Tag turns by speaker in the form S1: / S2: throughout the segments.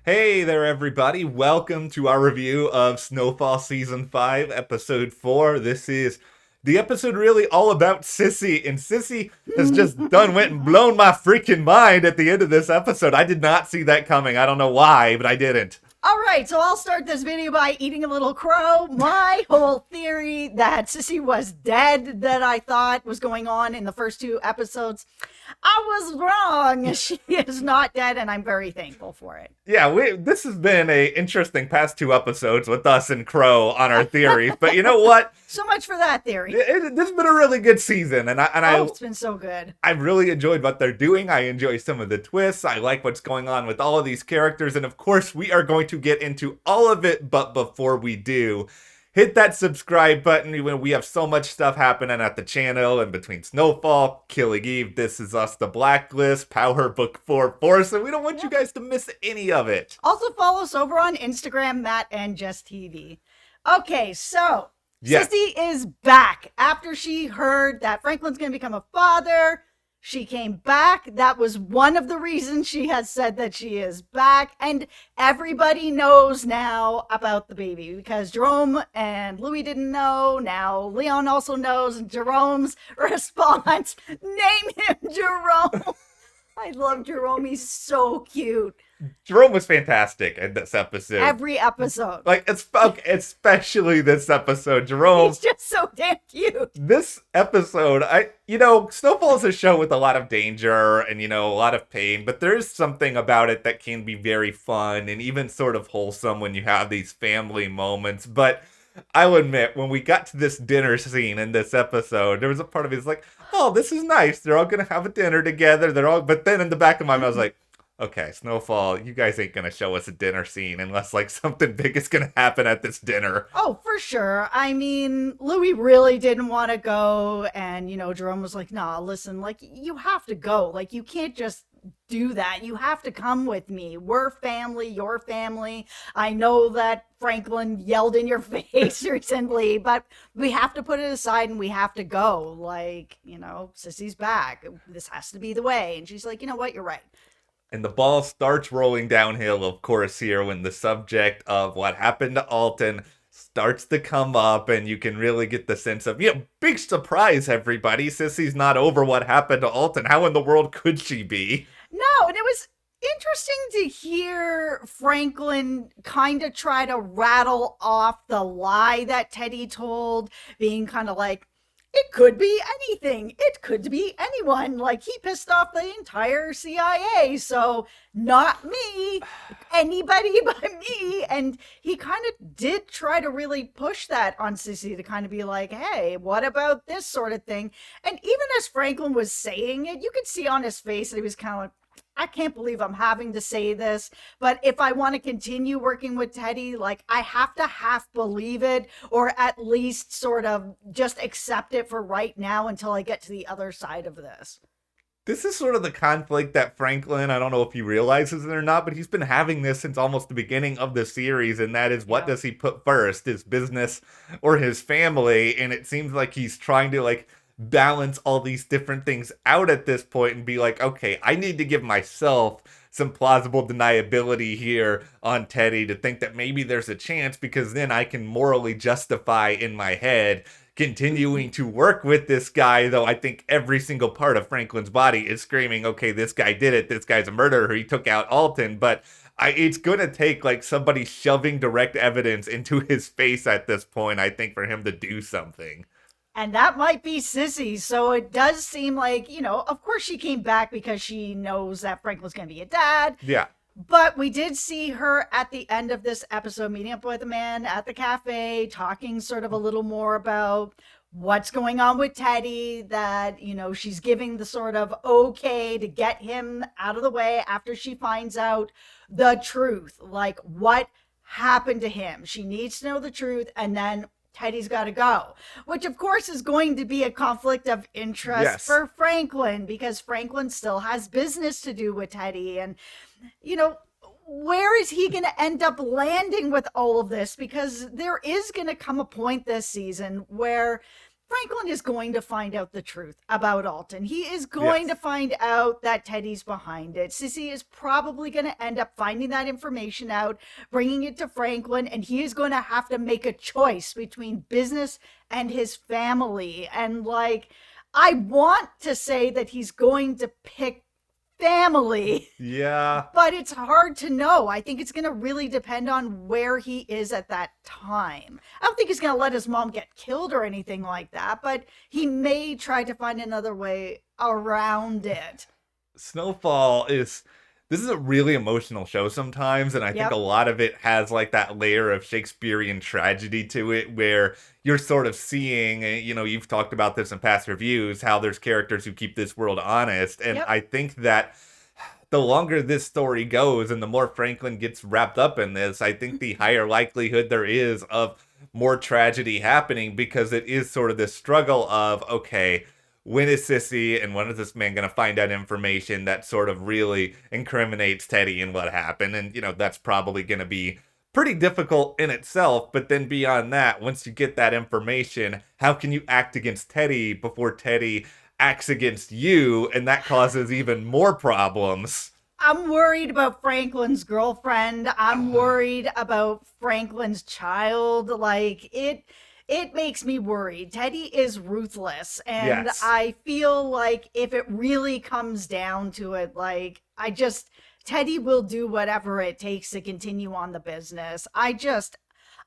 S1: Hey there, everybody. Welcome to our review of Snowfall Season 5, Episode 4. This is the episode really all about Cissy, and Cissy has just went and blown my freaking mind at the end of this episode. I did not see that coming. I don't know why, but I didn't.
S2: All right, so I'll start this video by eating a little crow. My whole theory that Cissy was dead that I thought was going on in the first two episodes, I was wrong. She is not dead, and I'm very thankful for it.
S1: Yeah, this has been a interesting past two episodes with us and Crow on our theories, but you know what?
S2: So much for that theory.
S1: This has been a really good season, and
S2: it's been so good.
S1: I really enjoyed what they're doing. I enjoy some of the twists. I like what's going on with all of these characters, and of course, we are going to get into all of it, but before we do, hit that subscribe button. We have so much stuff happening at the channel, and between Snowfall, Killing Eve, This Is Us, The Blacklist, Power Book 4, so we don't want you guys to miss any of it.
S2: Also follow us over on Instagram, Matt and Jess TV. Okay, so
S1: Yes.
S2: Cissy is back after she heard that Franklin's going to become a father. She came back. That was one of the reasons she has said that she is back. And everybody knows now about the baby because Jerome and Louie didn't know. Now Leon also knows. And Jerome's response, name him Jerome. I love Jerome. He's so cute.
S1: Jerome was fantastic in this episode.
S2: Every episode.
S1: Like, especially this episode. Jerome.
S2: He's just so damn cute.
S1: This episode, Snowfall is a show with a lot of danger and, a lot of pain, but there's something about it that can be very fun and even sort of wholesome when you have these family moments. But I'll admit, when we got to this dinner scene in this episode, there was a part of me that's like, oh, this is nice. They're all going to have a dinner together. But then in the back of my mind, I was like, okay, Snowfall, you guys ain't gonna show us a dinner scene unless, something big is gonna happen at this dinner.
S2: Oh, for sure. I mean, Louie really didn't want to go, and, Jerome was like, nah, listen, you have to go. You can't just do that. You have to come with me. We're family, your family. I know that Franklin yelled in your face recently, but we have to put it aside and we have to go. Sissy's back. This has to be the way. And she's like, you know what? You're right.
S1: And the ball starts rolling downhill, of course, here when the subject of what happened to Alton starts to come up, and you can really get the sense of, big surprise, everybody. Sissy's not over what happened to Alton. How in the world could she be?
S2: No, and it was interesting to hear Franklin kind of try to rattle off the lie that Teddy told, being kind of like, it could be anything. It could be anyone. He pissed off the entire CIA. So not me, anybody but me. And he kind of did try to really push that on Cissy to kind of be like, hey, what about this sort of thing? And even as Franklin was saying it, you could see on his face that he was kind of like, I can't believe I'm having to say this, but if I want to continue working with Teddy, I have to half believe it, or at least sort of just accept it for right now until I get to the other side of this.
S1: This is sort of the conflict that Franklin, I don't know if he realizes it or not, but he's been having this since almost the beginning of the series, and that is, what does he put first, his business or his family? And it seems like he's trying to, balance all these different things out at this point and be like, okay, I need to give myself some plausible deniability here on Teddy to think that maybe there's a chance, because then I can morally justify in my head continuing to work with this guy, though I think every single part of Franklin's body is screaming, okay, this guy did it, this guy's a murderer, he took out Alton, but it's going to take somebody shoving direct evidence into his face at this point, I think, for him to do something.
S2: And that might be Cissy. So it does seem like, of course she came back because she knows that Franklin's going to be a dad.
S1: Yeah.
S2: But we did see her at the end of this episode meeting up with a man at the cafe, talking sort of a little more about what's going on with Teddy, that, she's giving the sort of okay to get him out of the way after she finds out the truth, what happened to him. She needs to know the truth, and then Teddy's got to go, which of course is going to be a conflict of interest for Franklin, because Franklin still has business to do with Teddy. And, where is he going to end up landing with all of this? Because there is going to come a point this season where Franklin is going to find out the truth about Alton. He is going to find out that Teddy's behind it. Cissy is probably going to end up finding that information out, bringing it to Franklin, and he is going to have to make a choice between business and his family. And like, I want to say that he's going to pick family.
S1: Yeah.
S2: But it's hard to know. I think it's going to really depend on where he is at that time. I don't think he's going to let his mom get killed or anything like that, but he may try to find another way around it.
S1: Snowfall this is a really emotional show sometimes, and I think a lot of it has like that layer of Shakespearean tragedy to it where you're sort of seeing, you know, you've talked about this in past reviews, how there's characters who keep this world honest, and I think that the longer this story goes and the more Franklin gets wrapped up in this, I think the higher likelihood there is of more tragedy happening, because it is sort of this struggle of, okay, when is Cissy and when is this man going to find out information that sort of really incriminates Teddy and what happened? And, you know, that's probably going to be pretty difficult in itself. But then beyond that, once you get that information, how can you act against Teddy before Teddy acts against you? And that causes even more problems.
S2: I'm worried about Franklin's girlfriend. I'm worried about Franklin's child. Like, it makes me worried. Teddy is ruthless, and I feel like if it really comes down to it, like, Teddy will do whatever it takes to continue on the business.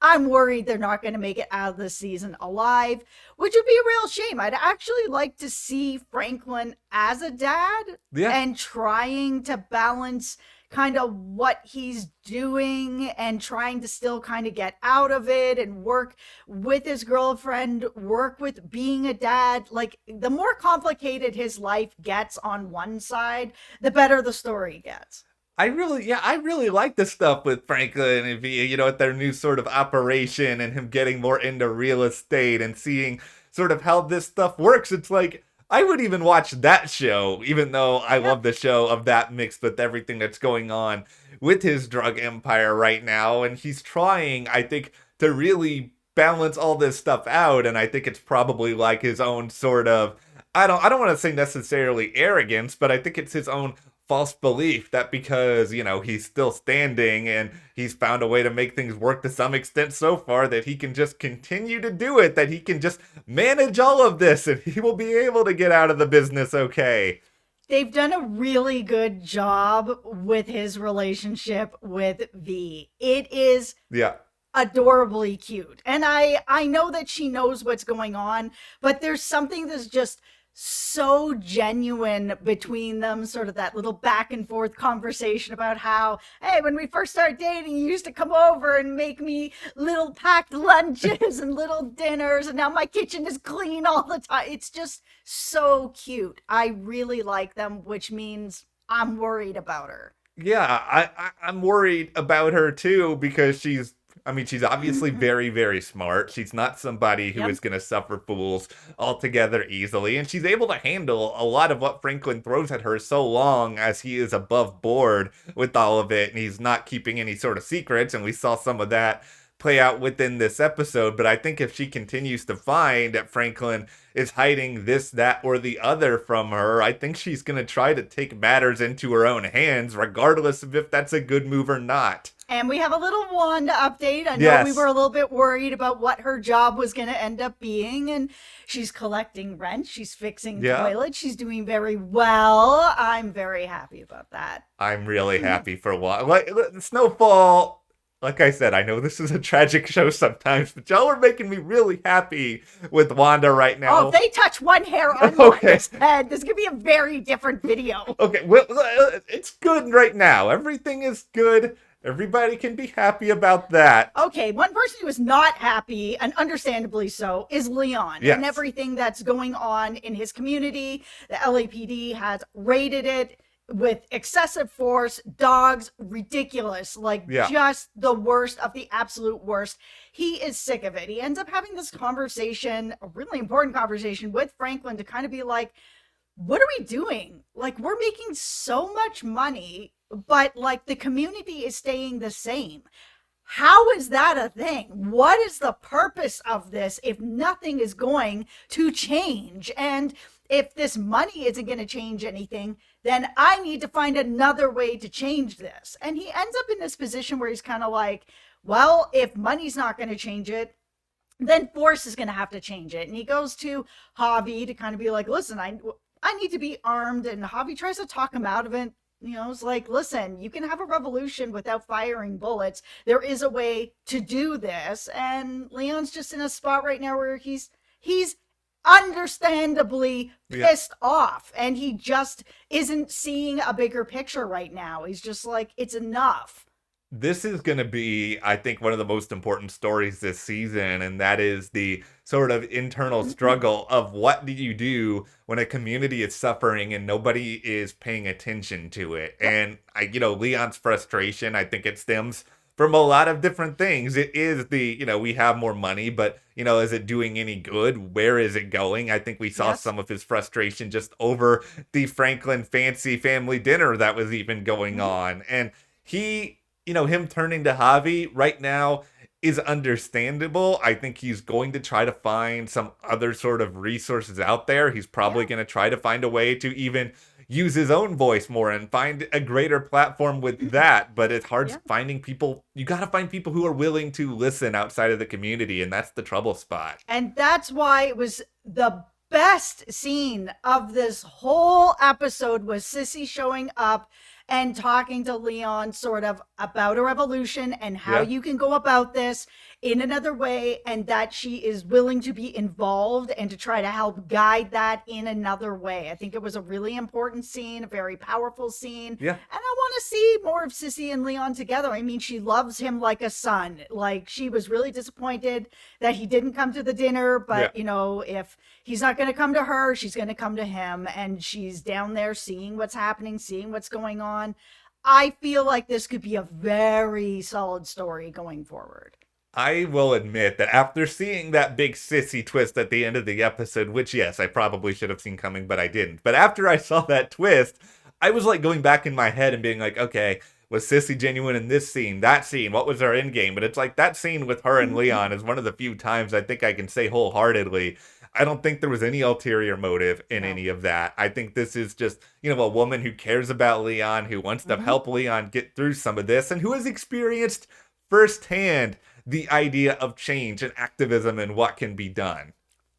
S2: I'm worried they're not going to make it out of this season alive, which would be a real shame. I'd actually like to see Franklin as a dad and trying to balance kind of what he's doing and trying to still kind of get out of it and work with his girlfriend, work with being a dad. Like, the more complicated his life gets on one side, the better the story gets.
S1: I really like the stuff with Franklin and V, you know, with their new sort of operation and him getting more into real estate and seeing sort of how this stuff works. It's like, I would even watch that show, even though I love the show of that mixed with everything that's going on with his drug empire right now. And he's trying, I think, to really balance all this stuff out. And I think it's probably like his own sort of, I don't want to say necessarily arrogance, but I think it's his own false belief that because, you know, he's still standing and he's found a way to make things work to some extent so far, that he can just continue to do it, that he can just manage all of this and he will be able to get out of the business okay.
S2: They've done a really good job with his relationship with V. It is adorably cute. And I know that she knows what's going on, but there's something that's just so genuine between them, sort of that little back and forth conversation about how, hey, when we first started dating, you used to come over and make me little packed lunches and little dinners, and now my kitchen is clean all the time. It's just so cute. I really like them, which means I'm worried about her.
S1: Yeah, I'm worried about her too, because she's obviously very, very smart. She's not somebody who is going to suffer fools altogether easily. And she's able to handle a lot of what Franklin throws at her so long as he is above board with all of it. And he's not keeping any sort of secrets. And we saw some of that play out within this episode. But I think if she continues to find that Franklin is hiding this, that, or the other from her, I think she's going to try to take matters into her own hands, regardless of if that's a good move or not.
S2: And we have a little Wanda update. I know we were a little bit worried about what her job was going to end up being. And she's collecting rent. She's fixing toilets. She's doing very well. I'm very happy about that.
S1: I'm really happy for Wanda. Like, Snowfall, like I said, I know this is a tragic show sometimes, but y'all are making me really happy with Wanda right now.
S2: Oh, if they touch one hair on Wanda's head, this is going to be a very different video.
S1: Okay, well, it's good right now. Everything is good. Everybody can be happy about that.
S2: Okay, one person who is not happy, and understandably so, is Leon. And everything that's going on in his community. The LAPD has raided it with excessive force, dogs, ridiculous, just the worst of the absolute worst. He is sick of it. He ends up having this conversation, a really important conversation with Franklin, to kind of be like, what are we doing? Like, we're making so much money, but like the community is staying the same. How is that a thing? What is the purpose of this if nothing is going to change? And if this money isn't going to change anything, then I need to find another way to change this. And he ends up in this position where he's kind of like, well, if money's not going to change it, then force is going to have to change it. And he goes to Javi to kind of be like, listen, I need to be armed. And Javi tries to talk him out of it. It's like, listen, you can have a revolution without firing bullets. There is a way to do this. And Leon's just in a spot right now where he's understandably pissed off, and he just isn't seeing a bigger picture right now. He's just like, it's enough.
S1: This is going to be, I think, one of the most important stories this season, and that is the sort of internal struggle of what do you do when a community is suffering and nobody is paying attention to it. And Leon's frustration, I think it stems from a lot of different things. It is we have more money, but is it doing any good? Where is it going? I think we saw some of his frustration just over the Franklin fancy family dinner that was even going on. And him turning to Javi right now is understandable. I think he's going to try to find some other sort of resources out there. He's probably going to try to find a way to even use his own voice more and find a greater platform with that. But it's hard finding people. You got to find people who are willing to listen outside of the community. And that's the trouble spot.
S2: And that's why it was the best scene of this whole episode was Cissy showing up and talking to Leon sort of about a revolution and how you can go about this in another way, and that she is willing to be involved and to try to help guide that in another way. I think it was a really important scene, a very powerful scene. Yeah. And I want to see more of Cissy and Leon together. I mean, she loves him like a son. Like, she was really disappointed that he didn't come to the dinner, but if he's not going to come to her, she's going to come to him, and she's down there seeing what's happening, seeing what's going on. I feel like this could be a very solid story going forward.
S1: I will admit that after seeing that big Cissy twist at the end of the episode, which, yes, I probably should have seen coming, but I didn't. But after I saw that twist, I was like going back in my head and being like, okay, was Cissy genuine in this scene? That scene, what was her end game? But it's like that scene with her and Leon is one of the few times I think I can say wholeheartedly, I don't think there was any ulterior motive in any of that. I think this is just, a woman who cares about Leon, who wants to help Leon get through some of this, and who has experienced firsthand the idea of change and activism and what can be done.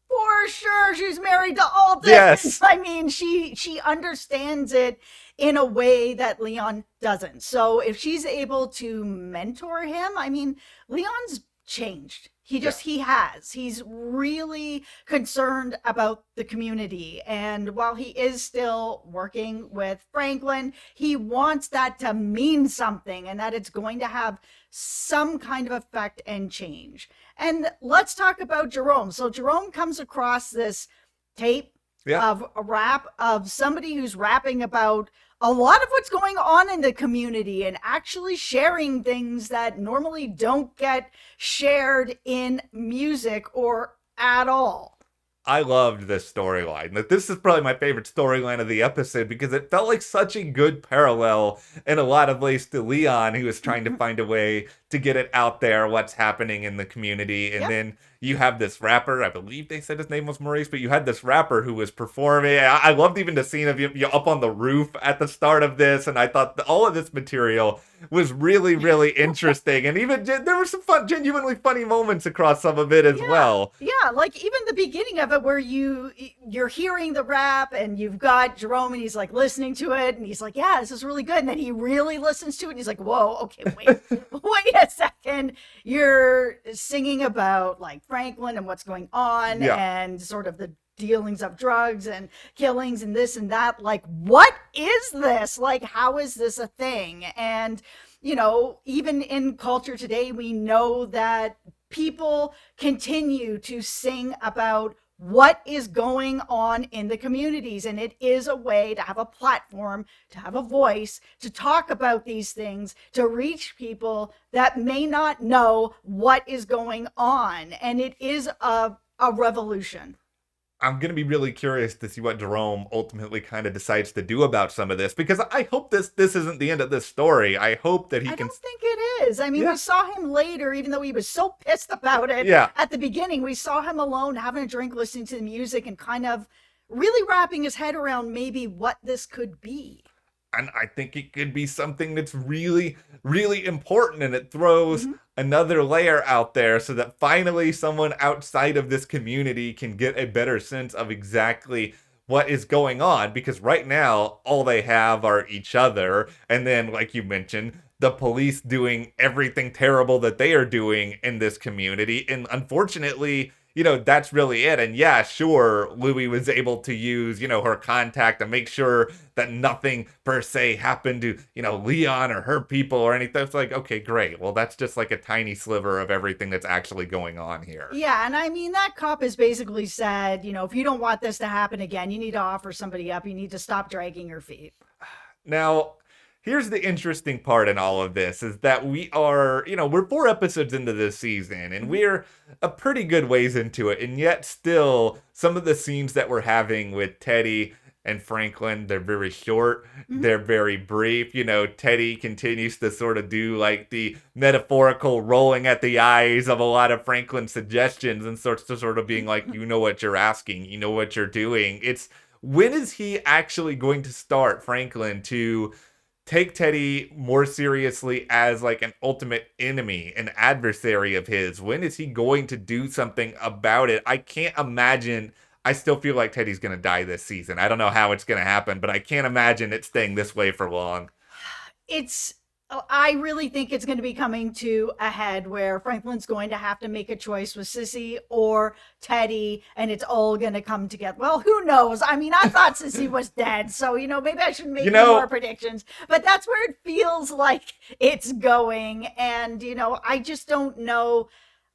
S2: For sure, she's married to Alton.
S1: Yes.
S2: I mean, she understands it in a way that Leon doesn't. So if she's able to mentor him, I mean, Leon's changed. He has. He's really concerned about the community. And while he is still working with Franklin, he wants that to mean something and that it's going to have some kind of effect and change. And let's talk about Jerome. So Jerome comes across this tape of a rap of somebody who's rapping about a lot of what's going on in the community and actually sharing things that normally don't get shared in music or at all.
S1: I loved this storyline. This is probably my favorite storyline of the episode because it felt like such a good parallel in a lot of ways to Leon, who was trying to find a way to get it out there, what's happening in the community. And then you have this rapper, I believe they said his name was Maurice, but you had this rapper who was performing. I loved even the scene of you up on the roof at the start of this. And I thought all of this material was really, really interesting. And even there were some genuinely funny moments across some of it as well.
S2: Yeah, like even the beginning of it where you're hearing the rap and you've got Jerome and he's like listening to it and he's like, yeah, this is really good. And then he really listens to it and he's like, whoa, okay, wait a second. You're singing about like Franklin and what's going on and sort of the dealings of drugs and killings and this and that. Like, what is this? Like, how is this a thing? And, even in culture today, we know that people continue to sing about what is going on in the communities. And it is a way to have a platform, to have a voice, to talk about these things, to reach people that may not know what is going on. And it is a revolution.
S1: I'm going to be really curious to see what Jerome ultimately kind of decides to do about some of this, because I hope this isn't the end of this story. I hope that he can...
S2: I don't think it is. I mean, we saw him later, even though he was so pissed about it at the beginning. We saw him alone, having a drink, listening to the music, and kind of really wrapping his head around maybe what this could be.
S1: And I think it could be something that's really, really important. And it throws another layer out there so that finally someone outside of this community can get a better sense of exactly what is going on. Because right now, all they have are each other. And then, like you mentioned, the police doing everything terrible that they are doing in this community. And unfortunately, you know, that's really it. And yeah, sure, LOUIE was able to use, you know, her contact to make sure that nothing per se happened to, you know, Leon or her people or anything. It's like, okay, great. Well, that's just like a tiny sliver of everything that's actually going on here.
S2: Yeah, and I mean, that cop has basically said, you know, if you don't want this to happen again, you need to offer somebody up. You need to stop dragging your feet.
S1: Now, here's the interesting part in all of this is that we are, you know, we're 4 episodes into this season and we're a pretty good ways into it. And yet still some of the scenes that we're having with Teddy and Franklin, they're very short. They're very brief. You know, Teddy continues to sort of do like the metaphorical rolling at the eyes of a lot of Franklin's suggestions and starts to sort of being like, you know what you're asking, you know what you're doing. It's when is he actually going to start, Franklin, to take Teddy more seriously as like an ultimate enemy, an adversary of his? When is he going to do something about it? I can't imagine. I still feel like Teddy's going to die this season. I don't know how it's going to happen, but I can't imagine it staying this way for long.
S2: I really think it's going to be coming to a head where Franklin's going to have to make a choice with Cissy or Teddy, and it's all going to come together. Well, who knows? I mean, I thought Cissy was dead, so, you know, maybe I shouldn't make more predictions. But that's where it feels like it's going, and, you know, I just don't know.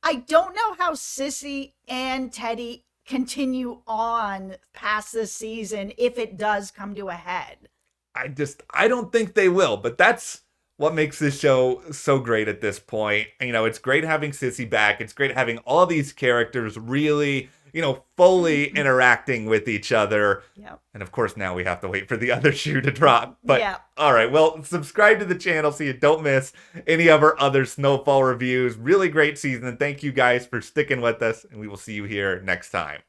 S2: I don't know how Cissy and Teddy continue on past this season if it does come to a head.
S1: I don't think they will, but that's what makes this show so great at this point. You know, it's great having Cissy back. It's great having all these characters really, you know, fully interacting with each other.
S2: Yep.
S1: And of course, now we have to wait for the other shoe to drop. But all right, well, subscribe to the channel so you don't miss any of our other Snowfall reviews. Really great season. Thank you guys for sticking with us, and we will see you here next time.